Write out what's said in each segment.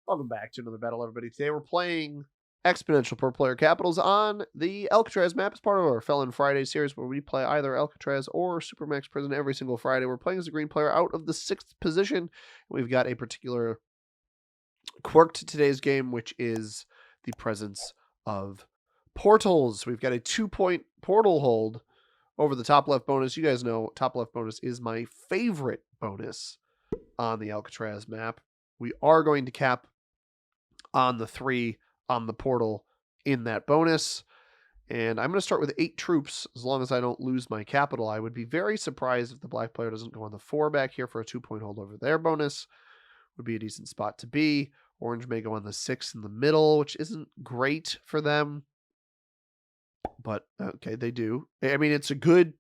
Welcome back to another battle, everybody. Today we're playing Exponential per Player Capitals on the Alcatraz map as part of our Felon Friday series where we play either Alcatraz or Supermax Prison every single Friday. We're playing as a green player out of the 6th position. We've got a particular quirk to today's game, which is the presence of portals. We've got a 2-point portal hold over the top left bonus. You guys know top left bonus is my favorite bonus on the Alcatraz map. We are going to cap on the 3 on the portal in that bonus. And I'm going to start with 8 troops as long as I don't lose my capital. I would be very surprised if the black player doesn't go on the 4 back here for a 2-point hold over their bonus. Would be a decent spot to be. Orange may go on the 6 in the middle, which isn't great for them. But, okay, they do. I mean, it's a good,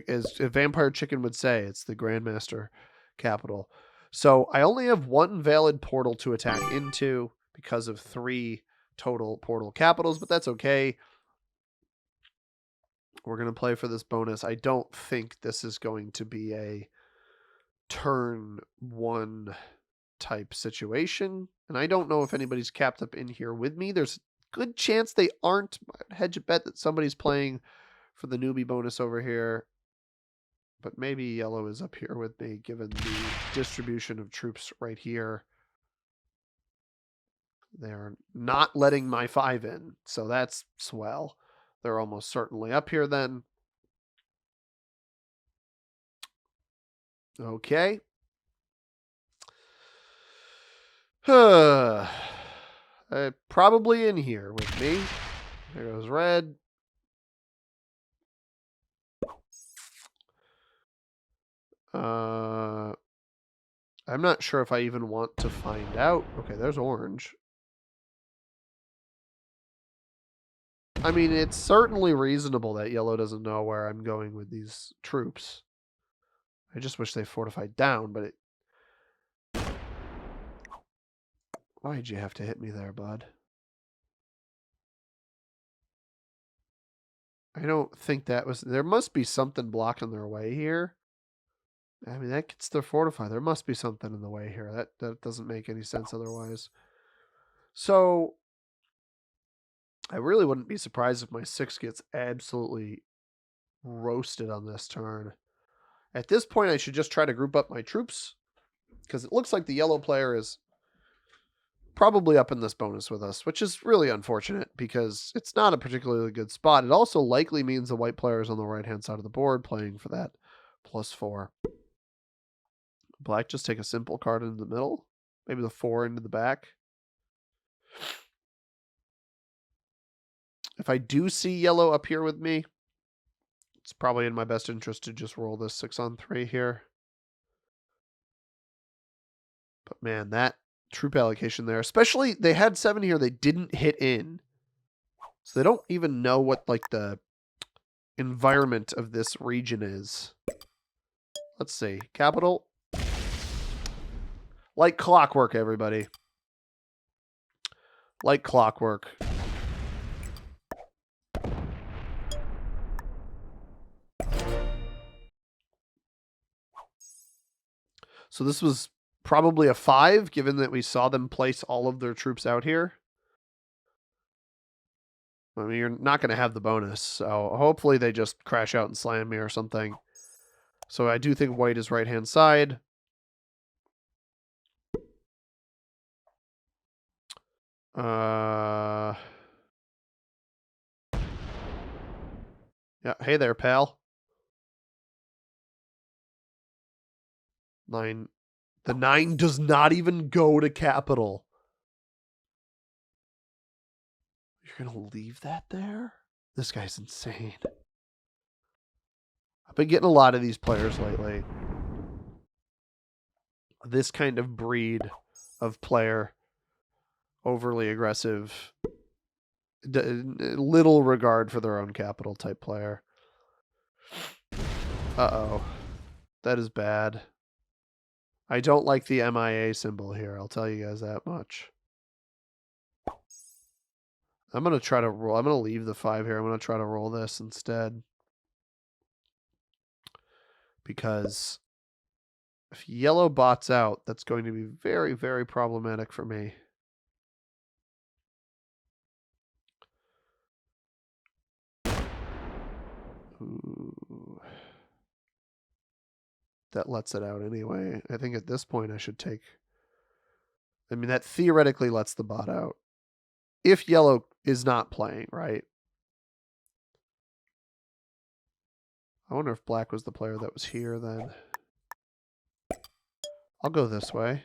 as a Vampire Chicken would say, it's the Grandmaster capital. So I only have 1 valid portal to attack into because of 3 total portal capitals, but that's okay. We're going to play for this bonus. I don't think this is going to be a turn 1 type situation. And I don't know if anybody's capped up in here with me. There's a good chance they aren't. I'd hedge a bet that somebody's playing for the newbie bonus over here. But maybe yellow is up here with me, given the distribution of troops right here. They're not letting my 5 in, so that's swell. They're almost certainly up here then. Okay. Probably in here with me. There goes red. I'm not sure if I even want to find out. Okay, there's orange. I mean, it's certainly reasonable that yellow doesn't know where I'm going with these troops. I just wish they fortified down, but it... Why'd you have to hit me there, bud? I don't think that was... There must be something blocking their way here. I mean, that gets their fortify. There must be something in the way here. That doesn't make any sense otherwise. So I really wouldn't be surprised if my 6 gets absolutely roasted on this turn. At this point, I should just try to group up my troops, because it looks like the yellow player is probably up in this bonus with us, which is really unfortunate because it's not a particularly good spot. It also likely means the white player is on the right-hand side of the board playing for that +4. Black just take a simple card into the middle. Maybe the 4 into the back. If I do see yellow up here with me, it's probably in my best interest to just roll this 6-on-3 here. But man, that troop allocation there, especially they had 7 here, they didn't hit in. So they don't even know what like the environment of this region is. Let's see. Capital. Like clockwork, everybody. Like clockwork. So this was probably a 5, given that we saw them place all of their troops out here. I mean, you're not going to have the bonus, so hopefully they just crash out and slam me or something. So I do think white is right-hand side. Yeah, hey there, pal. 9. The 9 does not even go to capital. You're going to leave that there? This guy's insane. I've been getting a lot of these players lately. This kind of breed of player. Overly aggressive. Little regard for their own capital type player. Uh-oh. That is bad. I don't like the MIA symbol here. I'll tell you guys that much. I'm going to try to roll. I'm going to leave the 5 here. I'm going to try to roll this instead. Because if yellow bots out, that's going to be very, very problematic for me. that lets it out anyway. I think at this point I should take... I mean, that theoretically lets the bot out. If yellow is not playing, right? I wonder if black was the player that was here then. I'll go this way.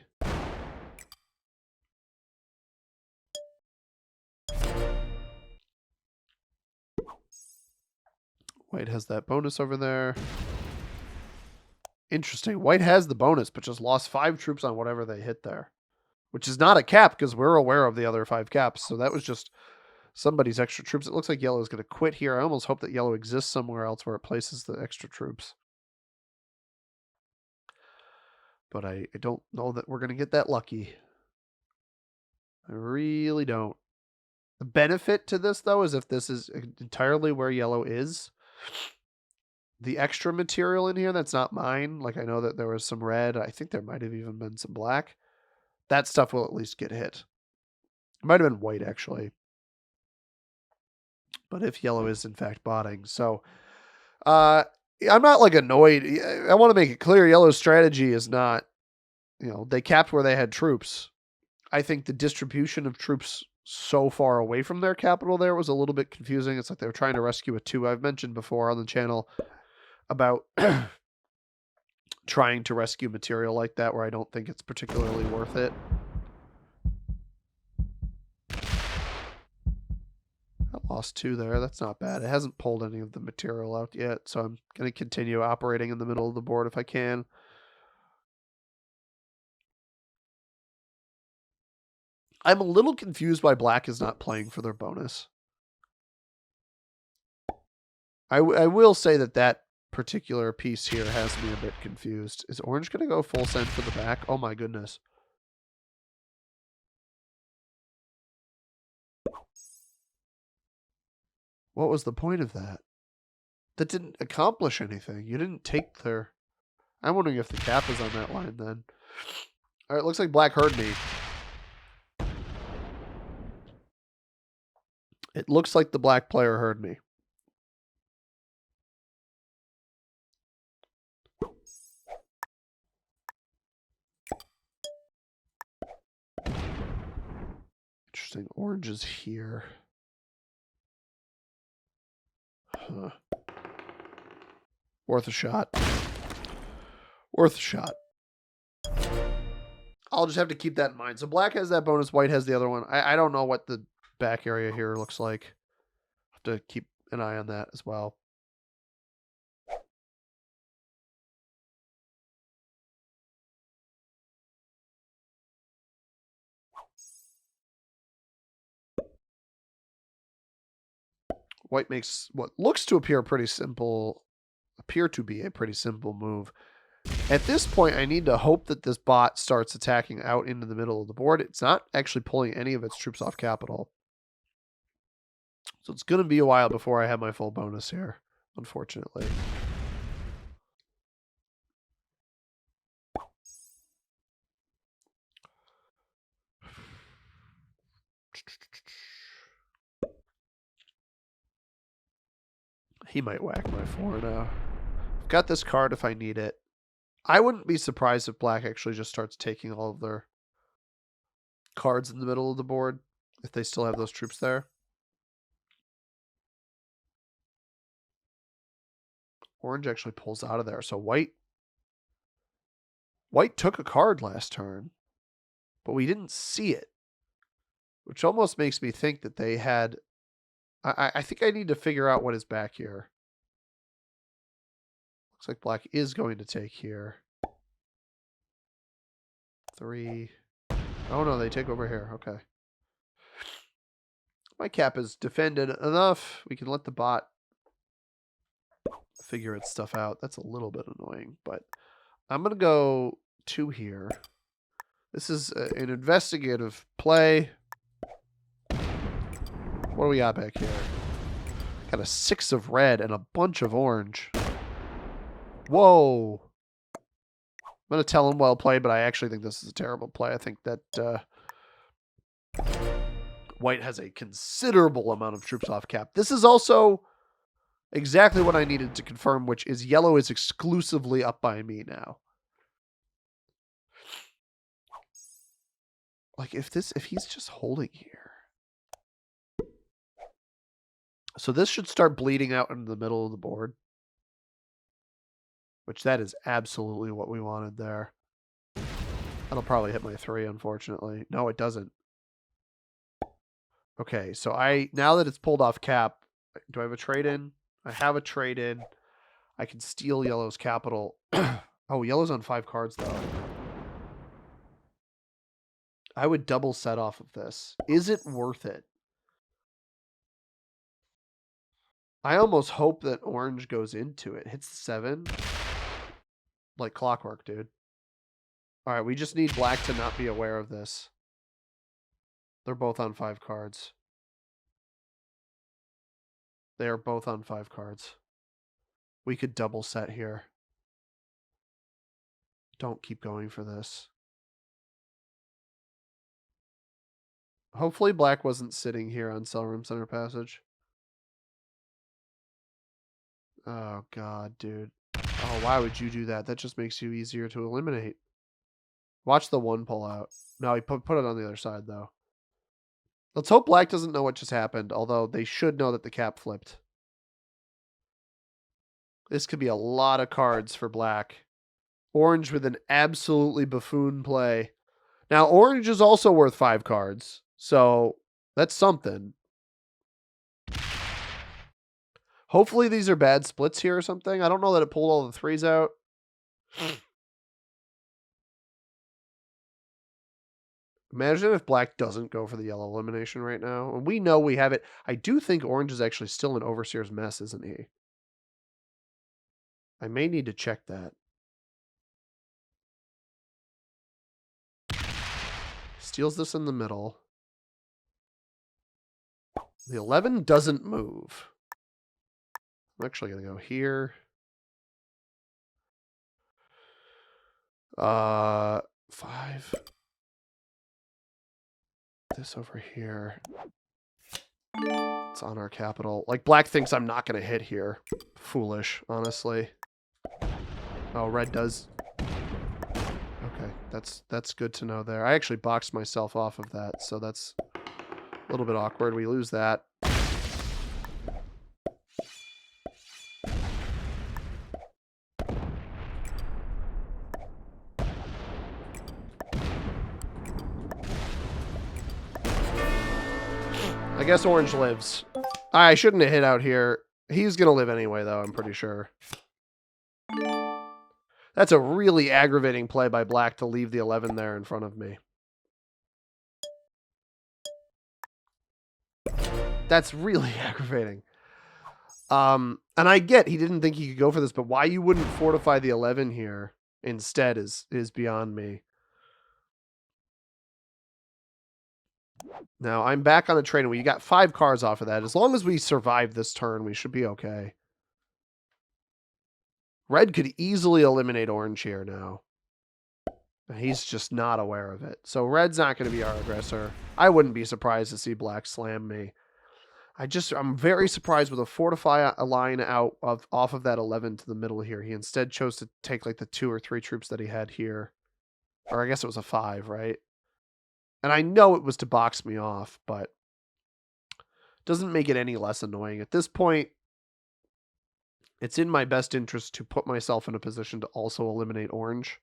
White has that bonus over there. Interesting. White has the bonus, but just lost 5 troops on whatever they hit there. Which is not a cap, because we're aware of the other 5 caps. So that was just somebody's extra troops. It looks like yellow is going to quit here. I almost hope that yellow exists somewhere else where it places the extra troops. But I don't know that we're going to get that lucky. I really don't. The benefit to this, though, is if this is entirely where yellow is, the extra material in here that's not mine, like I know that there was some red, I think there might have even been some black, that stuff will at least get hit. It might have been white, actually. But if yellow is, in fact, botting. So, I'm not, like, annoyed. I want to make it clear, yellow's strategy is not, you know, they capped where they had troops. I think the distribution of troops so far away from their capital there was a little bit confusing. It's like they were trying to rescue a 2. I've mentioned before on the channel about trying to rescue material like that where I don't think it's particularly worth it. I lost 2 there. That's not bad. It hasn't pulled any of the material out yet, so I'm going to continue operating in the middle of the board if I can. I'm a little confused why black is not playing for their bonus. I will say that that particular piece here has me a bit confused. Is orange going to go full send for the back? Oh my goodness. What was the point of that? That didn't accomplish anything. You didn't take their... I'm wondering if the cap is on that line then. All right, looks like black heard me. It looks like the black player heard me. Interesting. Orange is here. Huh. Worth a shot. Worth a shot. I'll just have to keep that in mind. So black has that bonus, white has the other one. I don't know what the back area here looks like. Have to keep an eye on that as well. White makes what looks to appear pretty simple, be a pretty simple move. At this point, I need to hope that this bot starts attacking out into the middle of the board. It's not actually pulling any of its troops off capital. So it's going to be a while before I have my full bonus here, unfortunately. He might whack my 4 now. I've got this card if I need it. I wouldn't be surprised if black actually just starts taking all of their cards in the middle of the board, if they still have those troops there. Orange actually pulls out of there. So white took a card last turn, but we didn't see it, which almost makes me think that they had... I think I need to figure out what is back here. Looks like black is going to take here. 3. Oh no, they take over here. Okay. My cap is defended enough. We can let the bot figure its stuff out. That's a little bit annoying, but I'm going to go 2 here. This is an investigative play. What do we got back here? Got a 6 of red and a bunch of orange. Whoa. I'm going to tell him well played, but I actually think this is a terrible play. I think that white has a considerable amount of troops off cap. This is also Exactly what I needed to confirm, which is yellow is exclusively up by me now. Like, if he's just holding here. So this should start bleeding out into the middle of the board. Which that is absolutely what we wanted there. That'll probably hit my 3, unfortunately. No, it doesn't. Okay, so now that it's pulled off cap, do I have a trade-in? I have a trade-in. I can steal yellow's capital. Oh, yellow's on 5 cards, though. I would double set off of this. Is it worth it? I almost hope that orange goes into it. Hits the 7. Like clockwork, dude. Alright, we just need black to not be aware of this. They're both on 5 cards. They are both on 5 cards. We could double set here. Don't keep going for this. Hopefully black wasn't sitting here on Cell Room Center Passage. Oh, God, dude. Oh, why would you do that? That just makes you easier to eliminate. Watch the 1 pull out. No, he put it on the other side, though. Let's hope black doesn't know what just happened, although they should know that the cap flipped. This could be a lot of cards for black. Orange with an absolutely buffoon play. Now, orange is also worth 5 cards, so that's something. Hopefully these are bad splits here or something. I don't know that it pulled all the 3s out. Imagine if black doesn't go for the yellow elimination right now. And we know we have it. I do think orange is actually still an Overseer's mess, isn't he? I may need to check that. Steals this in the middle. The 11 doesn't move. I'm actually going to go here. 5. This over here. It's on our capital. Like, black thinks I'm not going to hit here. Foolish, honestly. Oh, red does. Okay, that's good to know there. I actually boxed myself off of that, so that's a little bit awkward. We lose that. I guess orange lives. I shouldn't have hit out here. He's going to live anyway, though, I'm pretty sure. That's a really aggravating play by black to leave the 11 there in front of me. That's really aggravating. And I get he didn't think he could go for this, but why you wouldn't fortify the 11 here instead is beyond me. Now, I'm back on the train. We got 5 cards off of that. As long as we survive this turn, we should be okay. Red could easily eliminate orange here now. He's just not aware of it. So red's not going to be our aggressor. I wouldn't be surprised to see black slam me. I'm very surprised with a fortify a line out off of that 11 to the middle here. He instead chose to take like the 2 or 3 troops that he had here. Or I guess it was a 5, right? And I know it was to box me off, but doesn't make it any less annoying. At this point, it's in my best interest to put myself in a position to also eliminate orange.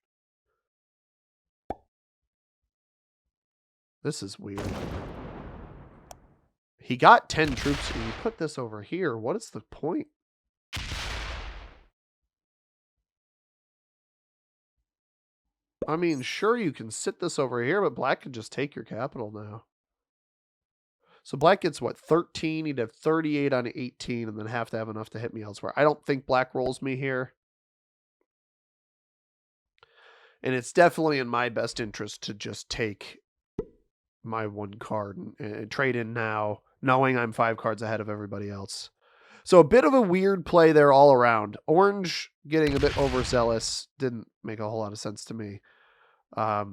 This is weird. He got 10 troops and he put this over here. What is the point? I mean, sure, you can sit this over here, but black can just take your capital now. So black gets, what, 13? He'd have 38 on 18 and then have to have enough to hit me elsewhere. I don't think black rolls me here. And it's definitely in my best interest to just take my 1 card and trade in now, knowing I'm 5 cards ahead of everybody else. So a bit of a weird play there all around. Orange getting a bit overzealous didn't make a whole lot of sense to me. I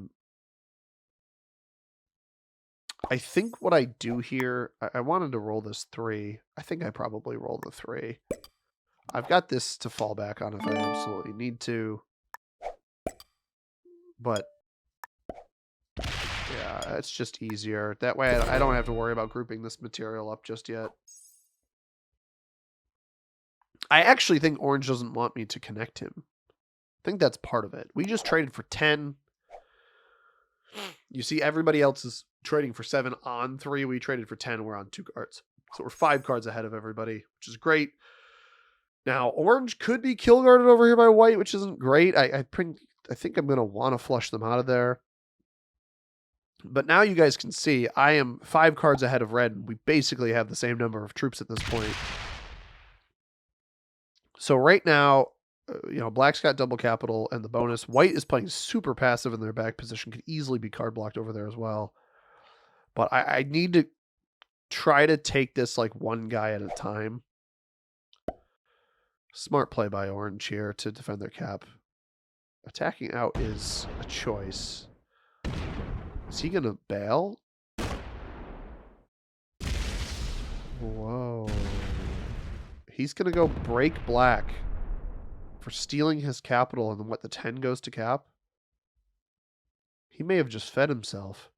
think what I do here, I wanted to roll this 3. I think I probably roll the 3. I've got this to fall back on if I absolutely need to. But yeah, it's just easier. That way I don't have to worry about grouping this material up just yet. I actually think orange doesn't want me to connect him. I think that's part of it. We just traded for 10. You see everybody else is trading for 7 on 3. We traded for 10. We're on 2 cards. So we're 5 cards ahead of everybody, which is great. Now, orange could be kill guarded over here by white, which isn't great. I think I'm going to want to flush them out of there. But now you guys can see I am 5 cards ahead of red. We basically have the same number of troops at this point. So right now, black's got double capital and the bonus. White is playing super passive in their back position. Could easily be card blocked over there as well. But I need to try to take this like one guy at a time. Smart play by orange here to defend their cap. Attacking out is a choice. Is he going to bail? Whoa. He's going to go break black for stealing his capital, and then what, the 10 goes to cap? He may have just fed himself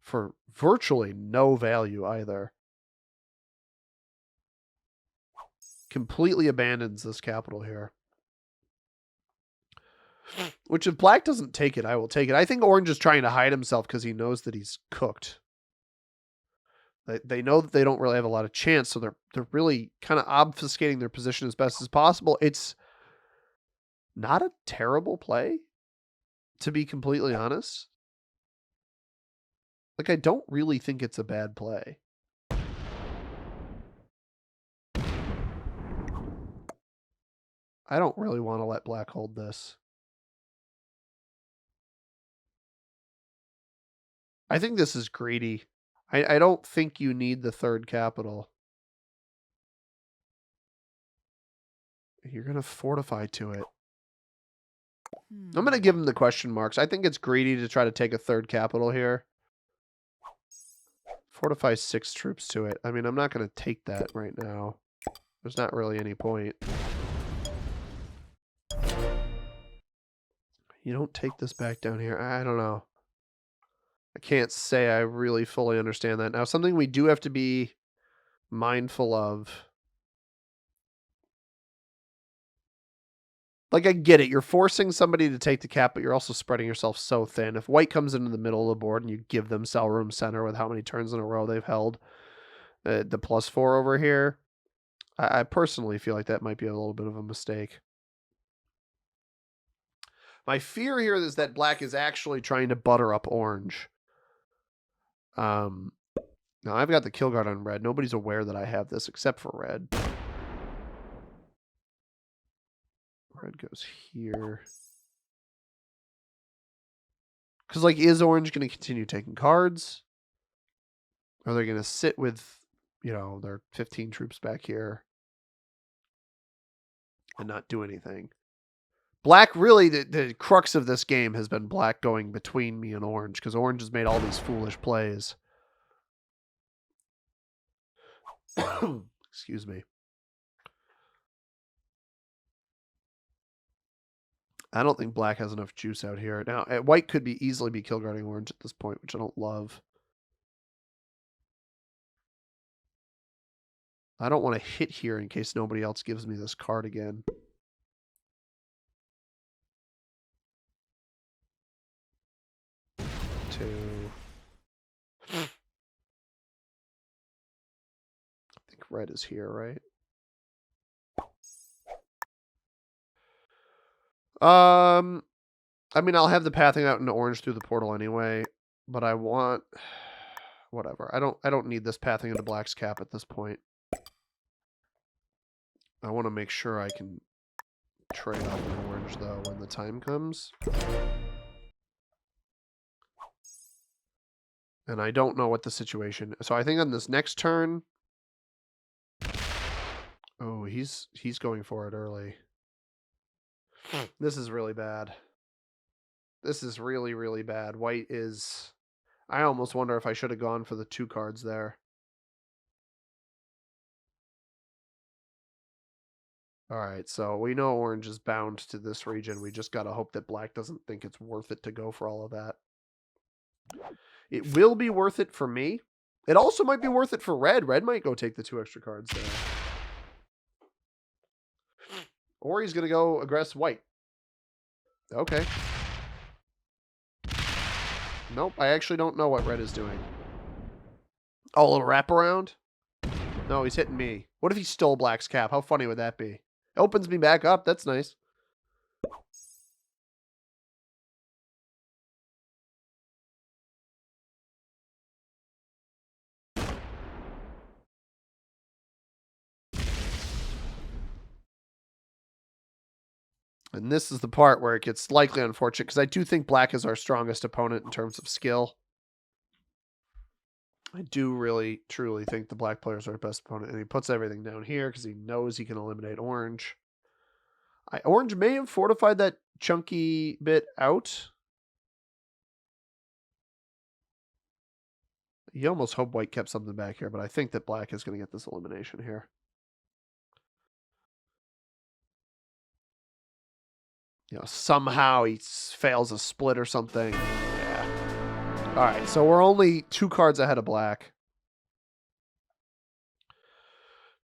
for virtually no value either. Completely abandons this capital here. Which if black doesn't take it, I will take it. I think orange is trying to hide himself because he knows that he's cooked. They know that they don't really have a lot of chance, so they're really kind of obfuscating their position as best as possible. It's not a terrible play, to be completely honest. Like, I don't really think it's a bad play. I don't really want to let black hold this. I think this is greedy. I don't think you need the 3rd capital. You're going to fortify to it. I'm going to give him the question marks. I think it's greedy to try to take a 3rd capital here. Fortify 6 troops to it. I mean, I'm not going to take that right now. There's not really any point. You don't take this back down here. I don't know. I can't say I really fully understand that. Now, something we do have to be mindful of. Like, I get it. You're forcing somebody to take the cap, but you're also spreading yourself so thin. If white comes into the middle of the board and you give them cell room center with how many turns in a row they've held the +4 over here, I personally feel like that might be a little bit of a mistake. My fear here is that black is actually trying to butter up orange. Now, I've got the kill guard on red. Nobody's aware that I have this except for red. Red goes here. Because, like, is orange going to continue taking cards? Or are they going to sit with, their 15 troops back here and not do anything? Black, really, the crux of this game has been black going between me and orange, because orange has made all these foolish plays. Excuse me. I don't think black has enough juice out here. Now, white could easily be kill guarding orange at this point, which I don't love. I don't want to hit here in case nobody else gives me this card again. Two. I think red is here, right? I mean, I'll have the pathing out into orange through the portal anyway, but I want whatever. I don't need this pathing into black's cap at this point. I want to make sure I can trade off an orange though when the time comes. And I don't know what the situation. So I think on this next turn. Oh, he's going for it early. This is really bad. This is really, really bad. White is... I almost wonder if I should have gone for the 2 cards there. All right, so we know orange is bound to this region. We just got to hope that black doesn't think it's worth it to go for all of that. It will be worth it for me. It also might be worth it for red. Red might go take the 2 extra cards there. Or he's going to go aggress white. Okay. Nope, I actually don't know what red is doing. Oh, a little wraparound? No, he's hitting me. What if he stole black's cap? How funny would that be? It opens me back up. That's nice. And this is the part where it gets likely unfortunate, because I do think black is our strongest opponent in terms of skill. I do really, truly think the black players are our best opponent. And he puts everything down here because he knows he can eliminate orange. Orange may have fortified that chunky bit out. You almost hope white kept something back here, but I think that black is going to get this elimination here. You know, somehow he fails a split or something. Yeah. All right, so we're only 2 cards ahead of black.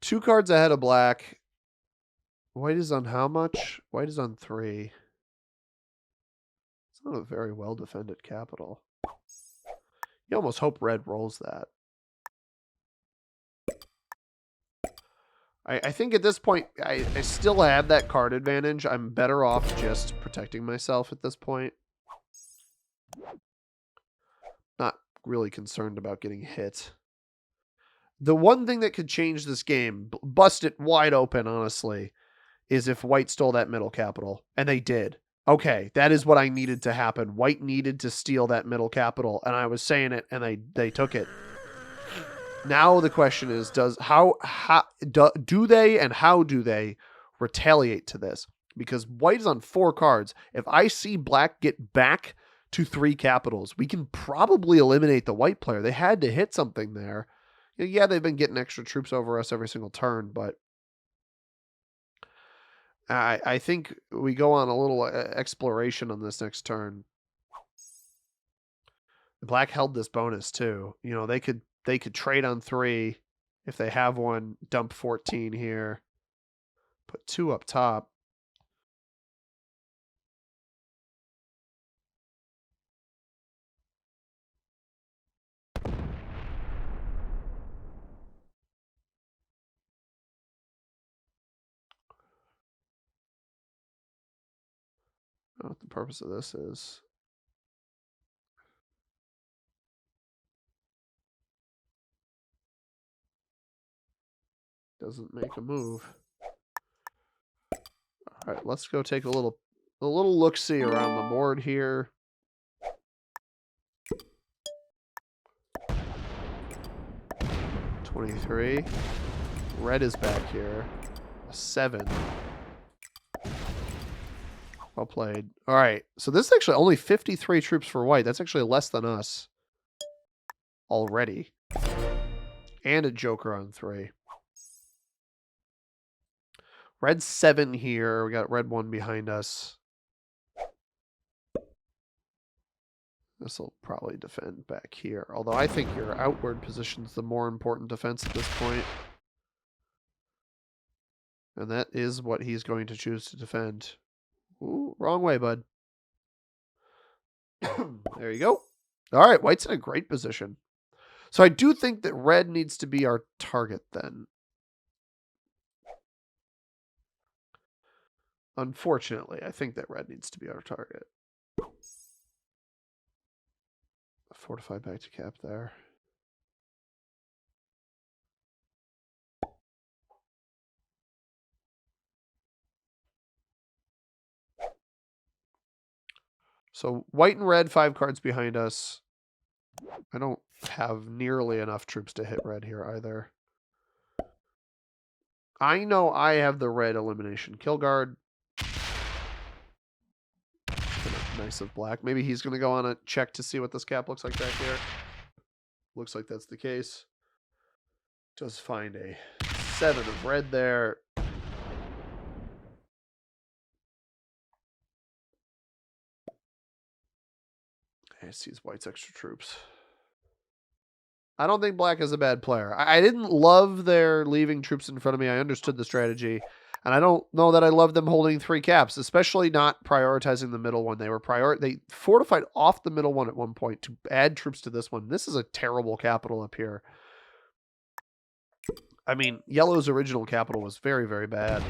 2 cards ahead of black. White is on how much? White is on 3. It's not a very well-defended capital. You almost hope red rolls that. I think at this point, I still have that card advantage. I'm better off just protecting myself at this point. Not really concerned about getting hit. The one thing that could change this game, bust it wide open, honestly, is if white stole that middle capital. And they did. Okay, that is what I needed to happen. White needed to steal that middle capital, and I was saying it, and they took it. Now the question is, do they and how do they retaliate to this? Because white is on 4 cards. If I see black get back to 3 capitals, we can probably eliminate the white player. They had to hit something there. Yeah, they've been getting extra troops over us every single turn, but I think we go on a little exploration on this next turn. The black held this bonus too. You know, they could trade on 3 if they have one. Dump 14 here. Put 2 up top. I don't know what the purpose of this is. Doesn't make a move. All right, let's go take a little look-see around the board here. $23. Red is back here. 7. Well played. All right, so this is actually only 53 troops for white. That's actually less than us already. And a joker on 3. Red 7 here. We got red 1 behind us. This will probably defend back here. Although I think your outward position's the more important defense at this point. And that is what he's going to choose to defend. Ooh, wrong way, bud. There you go. All right, white's in a great position. So I do think that red needs to be our target then. Unfortunately, I think that red needs to be our target. Fortify back to cap there. So white and red, 5 cards behind us. I don't have nearly enough troops to hit red here either. I know I have the red elimination kill guard. Nice of black. Maybe he's going to go on a check to see what this cap looks like back here. Looks like that's the case. Does find a 7 of red there. I see white's extra troops. I don't think black is a bad player. I didn't love their leaving troops in front of me. I understood the strategy. And I don't know that I love them holding 3 caps, especially not prioritizing the middle one. They fortified off the middle one at one point to add troops to this one. This is a terrible capital up here. I mean, yellow's original capital was very, very bad.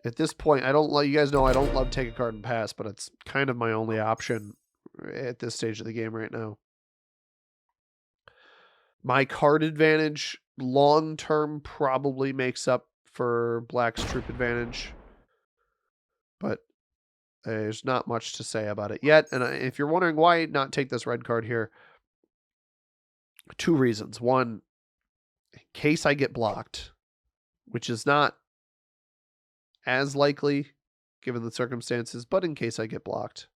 At this point, you guys know I don't love take a card and pass, but it's kind of my only option at this stage of the game right now. My card advantage long-term probably makes up for black's troop advantage, but there's not much to say about it yet. And if you're wondering why not take this red card here, 2 reasons. One, in case I get blocked, which is not as likely given the circumstances, but in case I get blocked.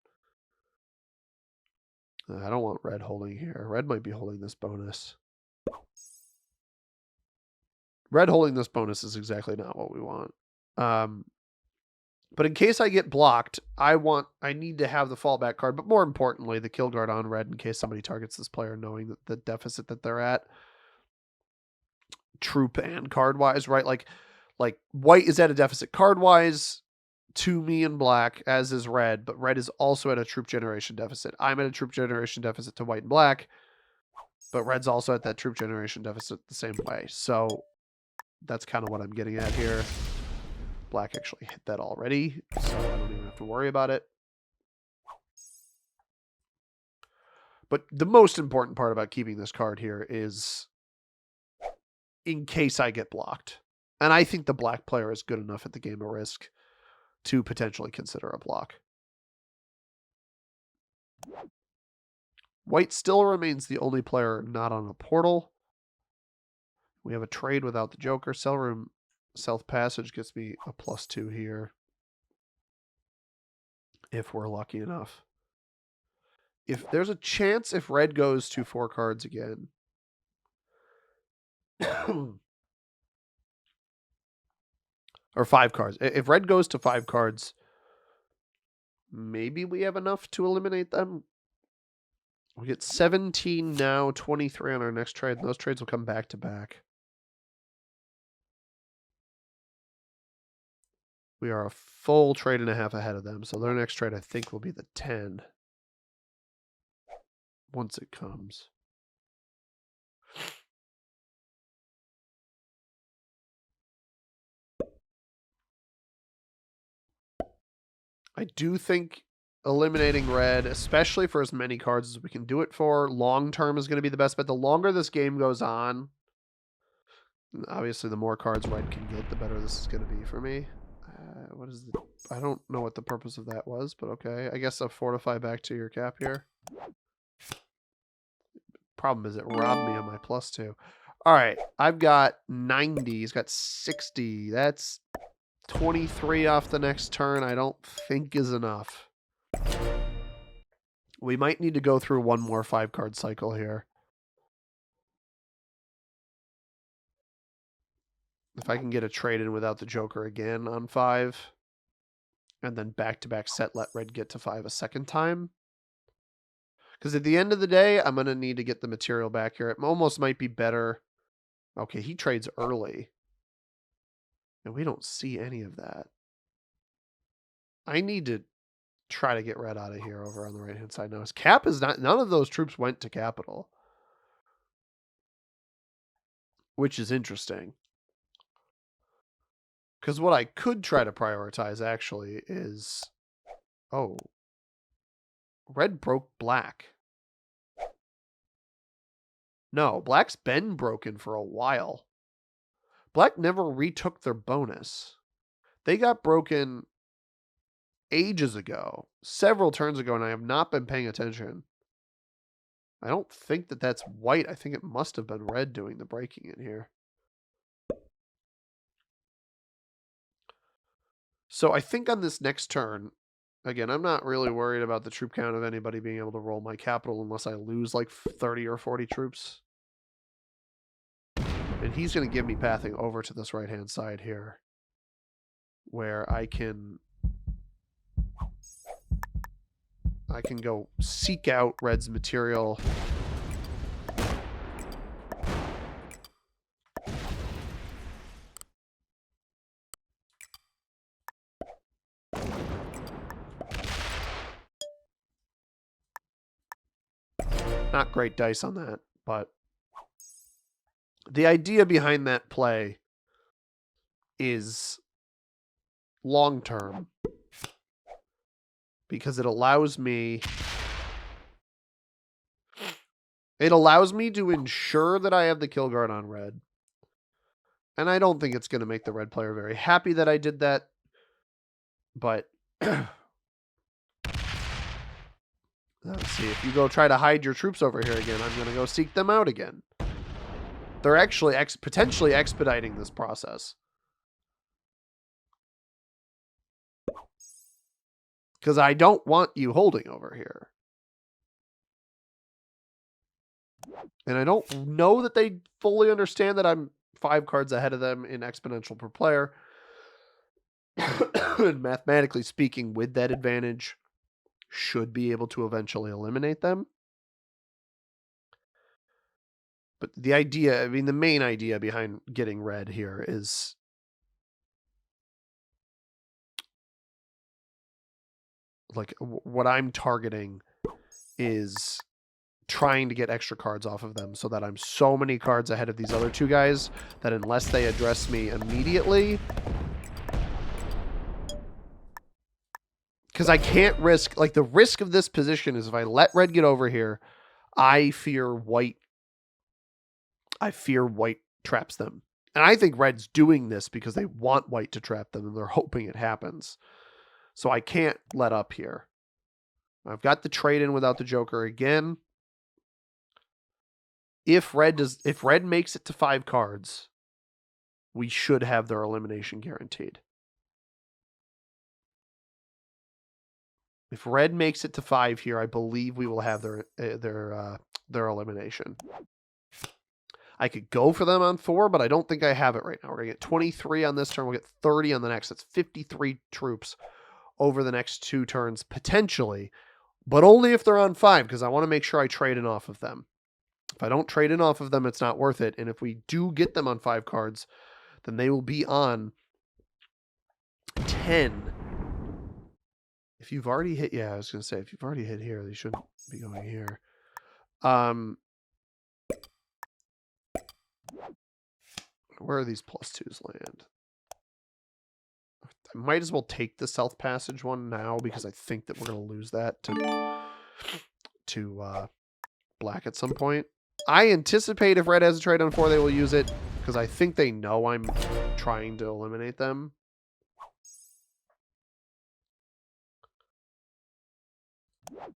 I don't want red holding here. Red might be holding this bonus. Red holding this bonus is exactly not what we want. But in case I get blocked, I need to have the fallback card, but more importantly, the kill guard on red in case somebody targets this player, knowing that the deficit that they're at, troop and card wise, right? Like white is at a deficit card wise to me and black, as is red, but red is also at a troop generation deficit. I'm at a troop generation deficit to white and black, but red's also at that troop generation deficit the same way. So that's kind of what I'm getting at here. Black actually hit that already, so I don't even have to worry about it. But the most important part about keeping this card here is in case I get blocked. And I think the black player is good enough at the game of Risk to potentially consider a block. White still remains the only player not on a portal. We have a trade without the Joker. Cell room South Passage gets me a +2 here. If we're lucky enough. If there's a chance if red goes to 4 cards again. Or 5 cards. If red goes to 5 cards, maybe we have enough to eliminate them. We get 17 now, 23 on our next trade. And those trades will come back to back. We are a full trade and a half ahead of them. So their next trade, I think, will be the 10. Once it comes. I do think eliminating red, especially for as many cards as we can do it for, long term is going to be the best bet. The longer this game goes on, obviously the more cards red can get, the better this is going to be for me. What is the... I don't know what the purpose of that was, but okay. I guess I'll fortify back to your cap here. Problem is it robbed me of my +2. All right, I've got 90. He's got 60. That's 23 off the next turn. I don't think is enough. We might need to go through one more 5-card cycle here. If I can get a trade in without the Joker again on 5, and then back-to-back set, let red get to 5 a second time. Because at the end of the day, I'm going to need to get the material back here. It almost might be better. Okay, he trades early. And we don't see any of that. I need to try to get red out of here over on the right-hand side now. His cap is not... None of those troops went to capital. Which is interesting. Because what I could try to prioritize, actually, is... Oh. Red broke black. No, black's been broken for a while. Black never retook their bonus. They got broken ages ago. Several turns ago, and I have not been paying attention. I don't think that that's white. I think it must have been red doing the breaking in here. So I think on this next turn, again, I'm not really worried about the troop count of anybody being able to roll my capital unless I lose like 30 or 40 troops. And he's going to give me pathing over to this right-hand side here, where I can I can go seek out red's material. Not great dice on that, but the idea behind that play is long-term because it allows me to ensure that I have the kill guard on red. And I don't think it's going to make the red player very happy that I did that. But let's see. If you go try to hide your troops over here again, I'm going to go seek them out again. They're actually potentially expediting this process. Because I don't want you holding over here. And I don't know that they fully understand that I'm 5 cards ahead of them in exponential per player. And mathematically speaking, with that advantage, should be able to eventually eliminate them. But the idea, I mean, the main idea behind getting red here is like what I'm targeting is trying to get extra cards off of them so that I'm so many cards ahead of these other 2 guys that unless they address me immediately, because I can't risk, like the risk of this position is if I let red get over here, I fear white traps them. And I think red's doing this because they want white to trap them and they're hoping it happens. So I can't let up here. I've got the trade in without the Joker again. If red makes it to 5 cards, we should have their elimination guaranteed. If red makes it to 5 here, I believe we will have their elimination. I could go for them on 4, but I don't think I have it right now. We're going to get 23 on this turn. We'll get 30 on the next. That's 53 troops over the next 2 turns, potentially. But only if they're on 5, because I want to make sure I trade in off of them. If I don't trade in off of them, it's not worth it. And if we do get them on 5 cards, then they will be on 10. If you've already hit, yeah, I was going to say, if you've already hit here, they shouldn't be going here. Where are these +2s land? I might as well take the South Passage one now because I think that we're going to lose that to black at some point. I anticipate if red has a trade on 4, they will use it because I think they know I'm trying to eliminate them.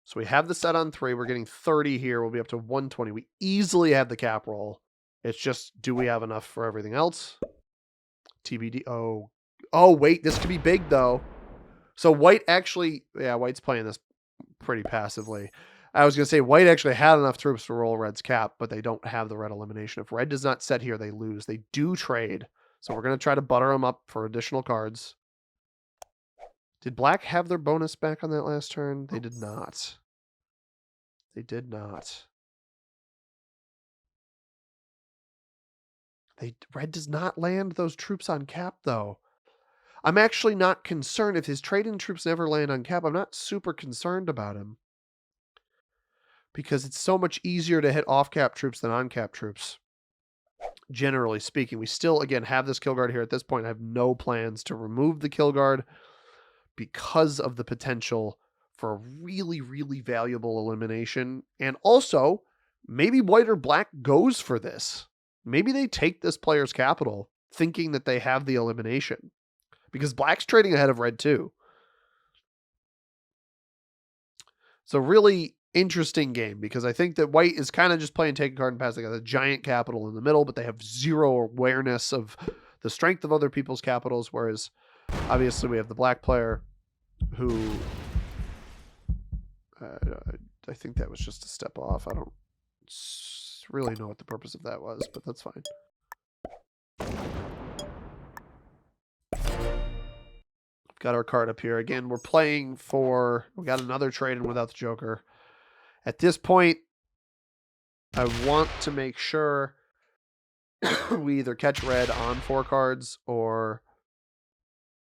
So we have the set on 3. We're getting 30 here. We'll be up to 120. We easily have the cap roll. It's just, do we have enough for everything else? TBD. Oh, wait. This could be big, though. So white actually, yeah, white's playing this pretty passively. I was going to say white actually had enough troops to roll red's cap, but they don't have the red elimination. If red does not set here, they lose. They do trade. So we're going to try to butter them up for additional cards. Did black have their bonus back on that last turn? They did not. They did not. Red does not land those troops on cap, though. I'm actually not concerned. If his trade-in troops never land on cap, I'm not super concerned about him. Because it's so much easier to hit off-cap troops than on-cap troops. Generally speaking, we still, again, have this kill guard here at this point. I have no plans to remove the kill guard because of the potential for a really, really valuable elimination. And also, maybe white or black goes for this. Maybe they take this player's capital thinking that they have the elimination. Because black's trading ahead of red too. It's a really interesting game because I think that white is kind of just playing take a card and pass. They got a giant capital in the middle, but they have zero awareness of the strength of other people's capitals. Whereas obviously we have the black player who I think that was just a step off. I don't really know what the purpose of that was, but that's fine. I've Got our card up here. Again, we're playing for... We got another trade in without the Joker. At this point, I want to make sure we either catch red on 4 cards or...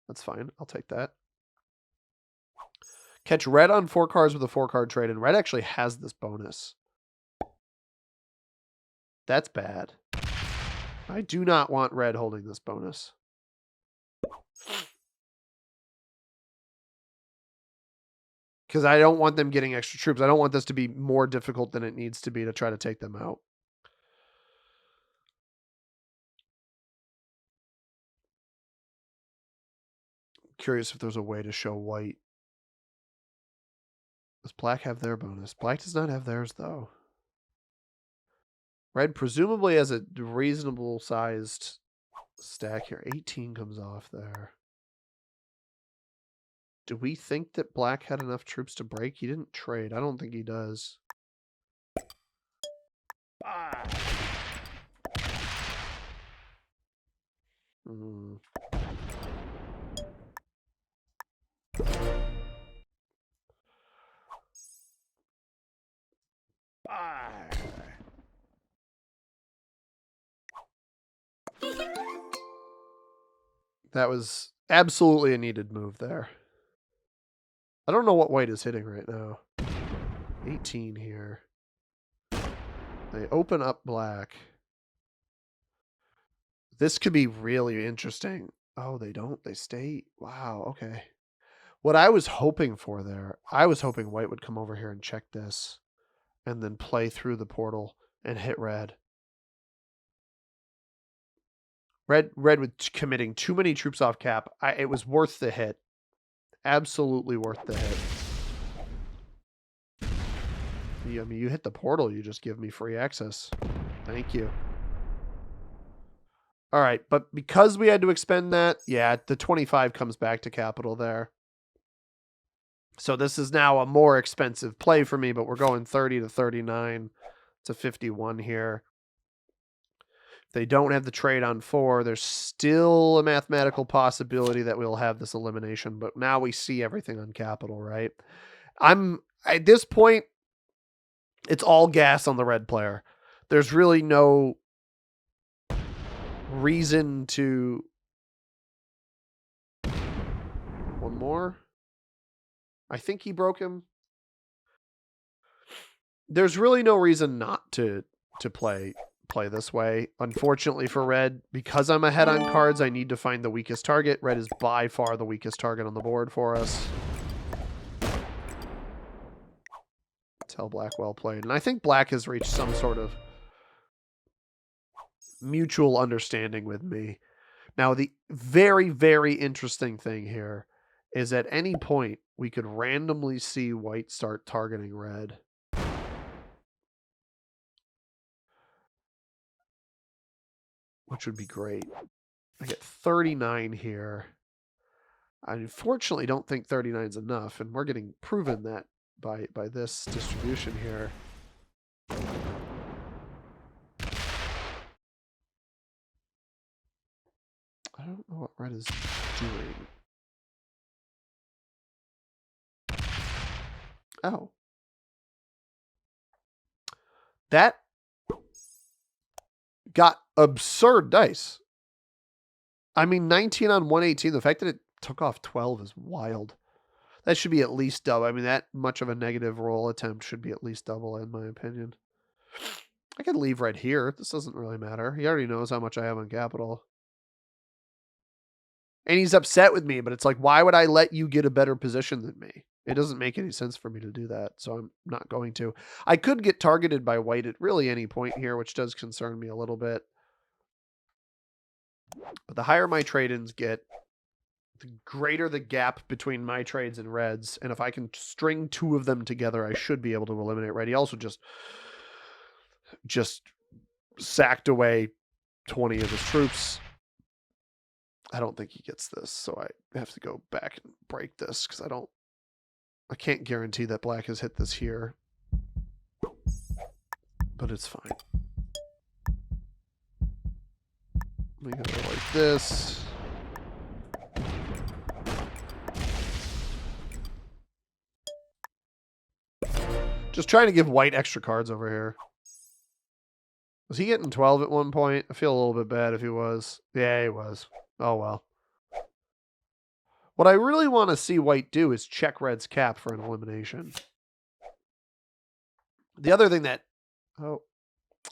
That's fine. I'll take that. Catch red on 4 cards with a 4-card trade, and red actually has this bonus. That's bad. I do not want red holding this bonus. Because I don't want them getting extra troops. I don't want this to be more difficult than it needs to be to try to take them out. Curious if there's a way to show white. Does black have their bonus? Black does not have theirs, though. Red presumably has a reasonable sized stack here. 18 comes off there. Do we think that black had enough troops to break? He didn't trade. I don't think he does. That was absolutely a needed move there. I don't know what white is hitting right now. 18 here. They open up black. This could be really interesting. Oh, they don't. They stay. Wow, okay. What I was hoping for there, I was hoping white would come over here and check this and then play through the portal and hit red. Red was committing too many troops off cap. It was worth the hit. Absolutely worth the hit. I mean, you hit the portal, you just give me free access. Thank you. All right, but because we had to expend that, yeah, the 25 comes back to capital there. So this is now a more expensive play for me, but we're going 30 to 39 to 51 here. If they don't have the trade on 4, there's still a mathematical possibility that we'll have this elimination, but now we see everything on capital, right? At this point, it's all gas on the red player. There's really no reason to... One more? I think he broke him. There's really no reason not to play this way. Unfortunately for red, because I'm ahead on cards, I need to find the weakest target. Red is by far the weakest target on the board for us. Tell black well played. And I think black has reached some sort of mutual understanding with me. Now, the very, very interesting thing here is at any point we could randomly see white start targeting red. Which would be great. I get 39 here. I unfortunately don't think 39 is enough, and we're getting proven that by this distribution here. I don't know what red is doing. Oh. That got absurd dice. I mean, 19 on 118. The fact that it took off 12 is wild. That should be at least double. I mean, that much of a negative roll attempt should be at least double, in my opinion. I could leave right here. This doesn't really matter. He already knows how much I have on capital. And he's upset with me, but it's like, why would I let you get a better position than me? It doesn't make any sense for me to do that, so I'm not going to. I could get targeted by white at really any point here, which does concern me a little bit. But the higher my trade-ins get, the greater the gap between my trades and reds. And if I can string 2 of them together, I should be able to eliminate red. He also just sacked away 20 of his troops. I don't think he gets this, so I have to go back and break this because I can't guarantee that black has hit this here. But it's fine. We go like this. Just trying to give white extra cards over here. Was he getting 12 at one point? I feel a little bit bad if he was. Yeah, he was. Oh, well. What I really want to see white do is check red's cap for an elimination. The other thing that... Oh,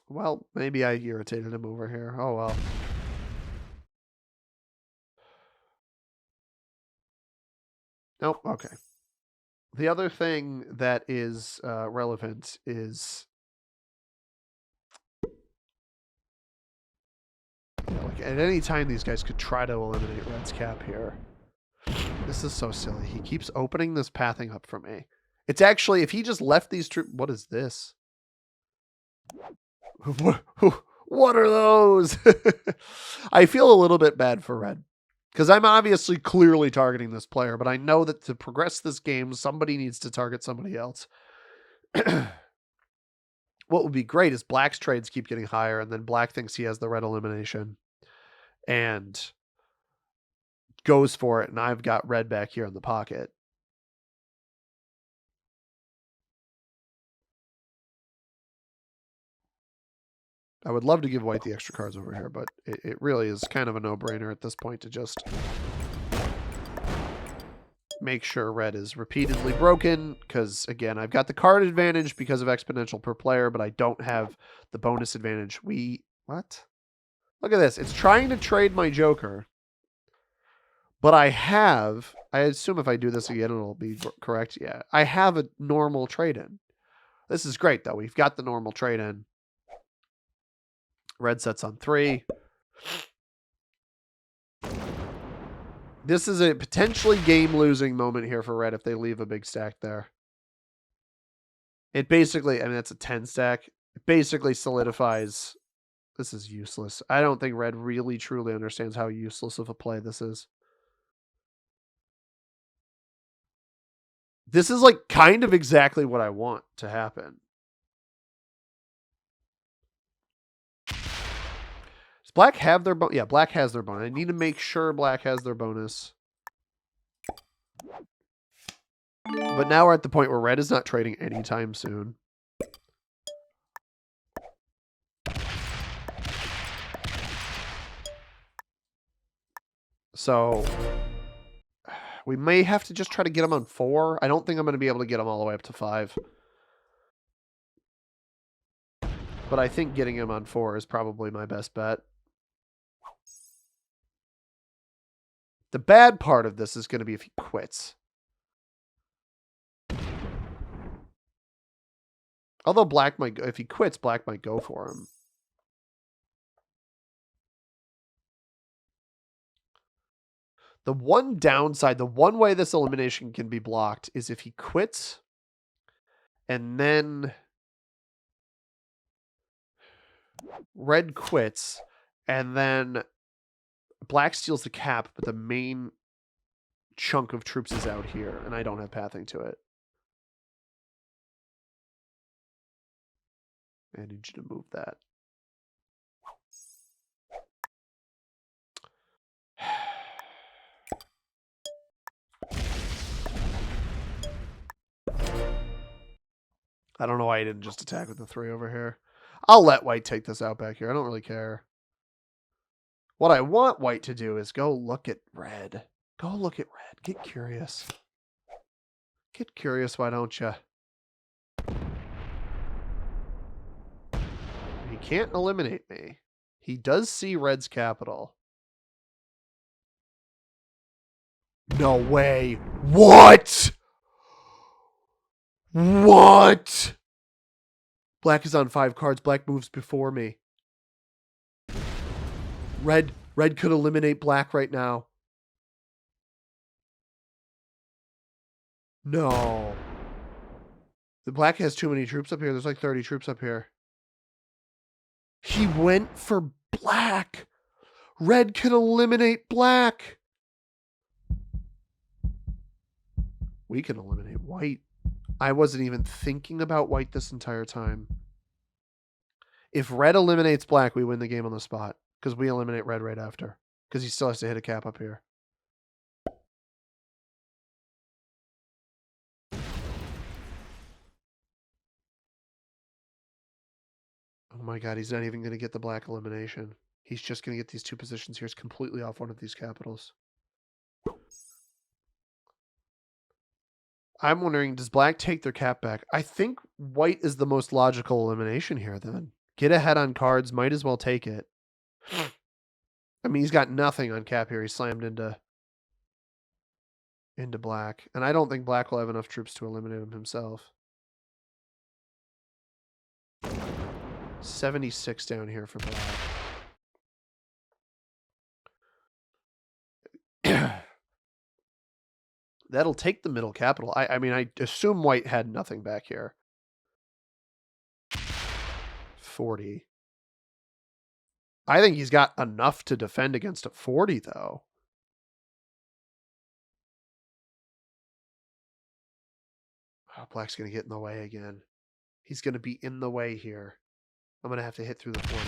well, maybe I irritated him over here. Oh, well. Nope, okay. The other thing that is relevant is... like at any time, these guys could try to eliminate red's cap here. This is so silly. He keeps opening this pathing up for me. It's actually, if he just left these troops... What is this? What are those? I feel a little bit bad for red. Because I'm obviously clearly targeting this player, but I know that to progress this game, somebody needs to target somebody else. What would be great is black's trades keep getting higher, and then black thinks he has the red elimination and goes for it, and I've got red back here in the pocket. I would love to give white the extra cards over here, but it really is kind of a no-brainer at this point to just make sure red is repeatedly broken, because, again, I've got the card advantage because of exponential per player, but I don't have the bonus advantage. What? Look at this. It's trying to trade my Joker, but I assume if I do this again, it'll be correct. Yeah, I have a normal trade-in. This is great, though. We've got the normal trade-in. Red sets on 3. This is a potentially game-losing moment here for red if they leave a big stack there. It basically, I mean, that's a 10 stack. It basically solidifies. This is useless. I don't think red really truly understands how useless of a play this is. This is like kind of exactly what I want to happen. Does black have their bonus? Yeah, black has their bonus. I need to make sure black has their bonus. But now we're at the point where red is not trading anytime soon. So we may have to just try to get him on 4. I don't think I'm going to be able to get him all the way up to 5. But I think getting him on 4 is probably my best bet. The bad part of this is going to be if he quits. Although black might, if he quits, black might go for him. The one downside, the one way this elimination can be blocked is if he quits and then red quits and then black steals the cap, but the main chunk of troops is out here, and I don't have pathing to it. I need you to move that. I don't know why he didn't just attack with the 3 over here. I'll let white take this out back here. I don't really care. What I want white to do is go look at red. Go look at red. Get curious. Get curious, why don't you? He can't eliminate me. He does see red's capital. No way. What? What? Black is on 5 cards. Black moves before me. Red could eliminate black right now. No. The black has too many troops up here. There's like 30 troops up here. He went for black. Red can eliminate black. We can eliminate white. I wasn't even thinking about white this entire time. If red eliminates black, we win the game on the spot. Because we eliminate red right after. Because he still has to hit a cap up here. Oh my god, he's not even going to get the black elimination. He's just going to get these two positions here. He's completely off one of these capitals. I'm wondering, does black take their cap back? I think white is the most logical elimination here then. Get ahead on cards, might as well take it. I mean, he's got nothing on cap here. He slammed into black. And I don't think black will have enough troops to eliminate him himself. 76 down here for black. That'll take the middle capital. I mean, I assume white had nothing back here. 40. I think he's got enough to defend against a 40, though. Oh, black's going to get in the way again. He's going to be in the way here. I'm going to have to hit through the 40.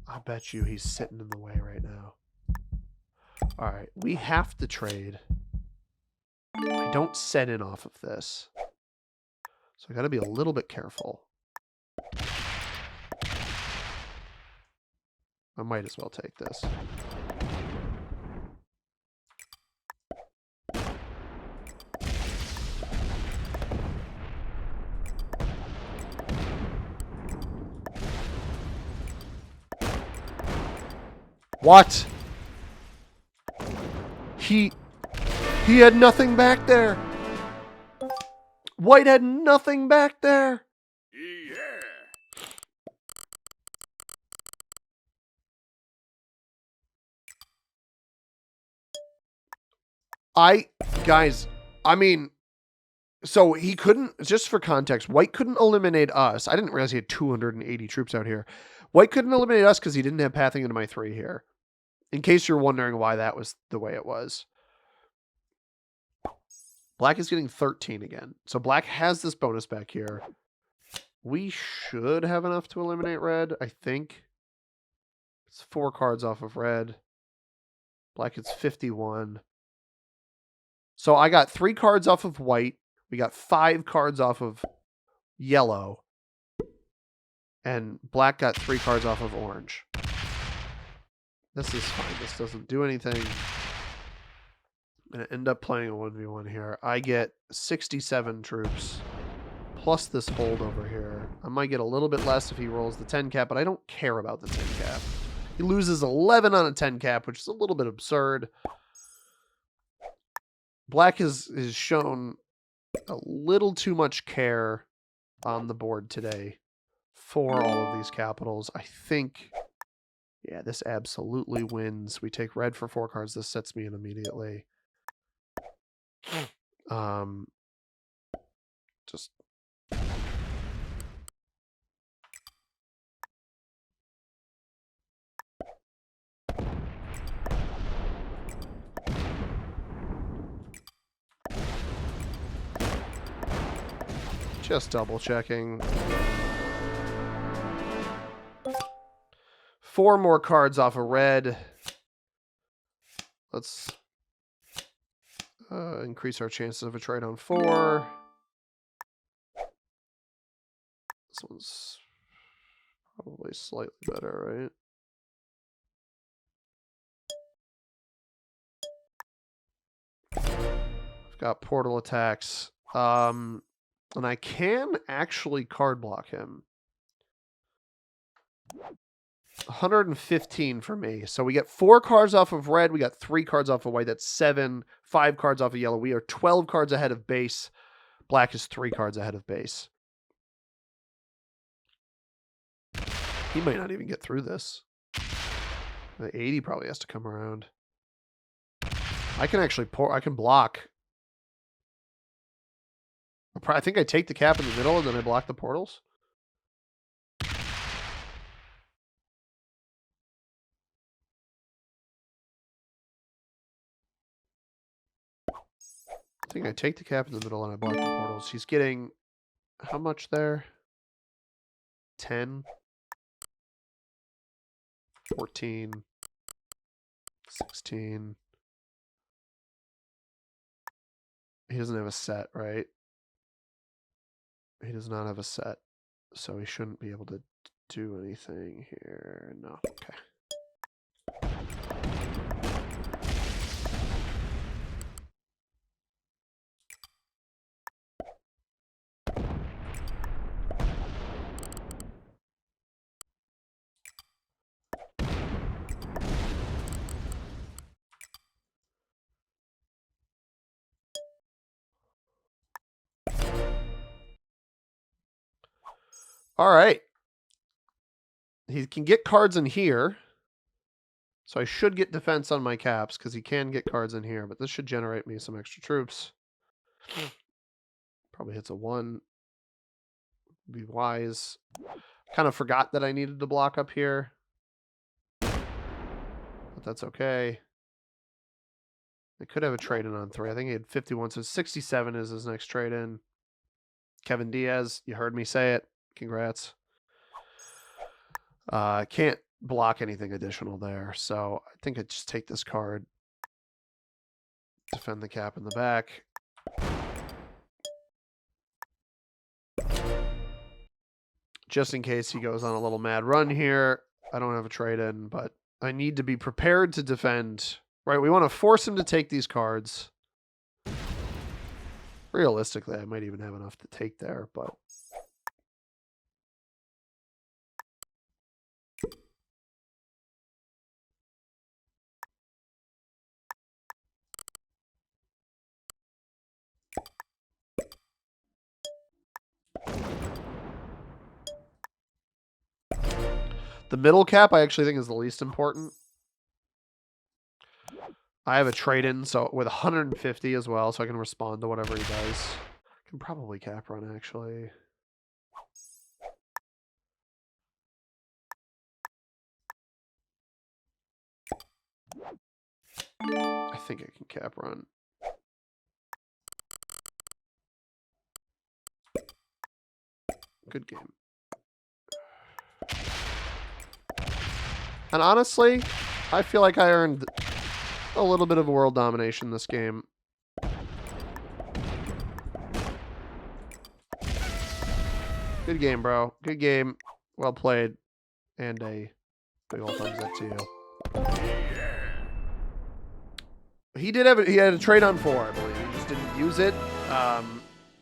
I bet you he's sitting in the way right now. All right, we have to trade. I don't set in off of this. So I got to be a little bit careful. I might as well take this. What? He had nothing back there. White had nothing back there. Guys, I mean, so he couldn't, just for context, white couldn't eliminate us. I didn't realize he had 280 troops out here. White couldn't eliminate us because he didn't have pathing into my 3 here. In case you're wondering why that was the way it was. Black is getting 13 again. So black has this bonus back here. We should have enough to eliminate red, I think. It's 4 cards off of red. Black is 51. So I got 3 cards off of white. We got 5 cards off of yellow. And black got 3 cards off of orange. This is fine. This doesn't do anything. I'm going to end up playing a 1v1 here. I get 67 troops. Plus this hold over here. I might get a little bit less if he rolls the 10 cap, but I don't care about the 10 cap. He loses 11 on a 10 cap, which is a little bit absurd. Black has shown a little too much care on the board today for all of these capitals. I think, yeah, this absolutely wins. We take red for 4 cards. This sets me in immediately. Just double checking. 4 more cards off of red. Let's increase our chances of a trade on 4. This one's probably slightly better, right? I've got portal attacks. And I can actually card block him. 115 for me. So we get 4 cards off of red. We got 3 cards off of white. That's 7. 5 cards off of yellow. We are 12 cards ahead of base. Black is 3 cards ahead of base. He might not even get through this. The 80 probably has to come around. I can actually I can block. I think I take the cap in the middle and then I block the portals. I think I take the cap in the middle and I block the portals. He's getting how much there? 10, 14, 16. He doesn't have a set, right? He does not have a set. So he shouldn't be able to do anything here. No. Okay. All right. He can get cards in here. So I should get defense on my caps because he can get cards in here, but this should generate me some extra troops. Probably hits a 1. Be wise. Kind of forgot that I needed to block up here. But that's okay. I could have a trade-in on 3. I think he had 51, so 67 is his next trade-in. Kevin Diaz, you heard me say it. Congrats. Can't block anything additional there, so I think I'd just take this card. Defend the cap in the back. Just in case he goes on a little mad run here. I don't have a trade-in, but I need to be prepared to defend. Right, we want to force him to take these cards. Realistically, I might even have enough to take there, but... The middle cap, I actually think, is the least important. I have a trade-in, so with 150 as well, so I can respond to whatever he does. I can probably cap run, actually. I think I can cap run. Good game. And honestly, I feel like I earned a little bit of world domination this game. Good game, bro. Good game. Well played. And a big old thumbs up to you. He had a trade on 4, I believe. He just didn't use it.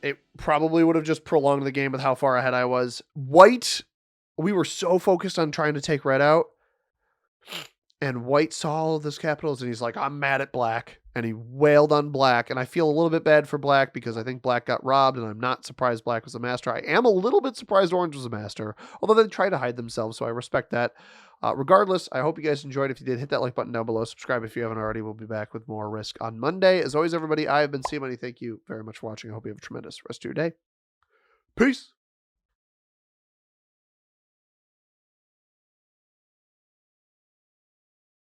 It probably would have just prolonged the game with how far ahead I was. White, we were so focused on trying to take red out. And White saw all of those capitals, and he's like, I'm mad at Black. And he wailed on Black. And I feel a little bit bad for Black because I think Black got robbed, and I'm not surprised Black was a master. I am a little bit surprised Orange was a master, although they try to hide themselves, so I respect that. Regardless, I hope you guys enjoyed. If you did, hit that like button down below. Subscribe if you haven't already. We'll be back with more Risk on Monday. As always, everybody, I have been C-Money. Thank you very much for watching. I hope you have a tremendous rest of your day. Peace.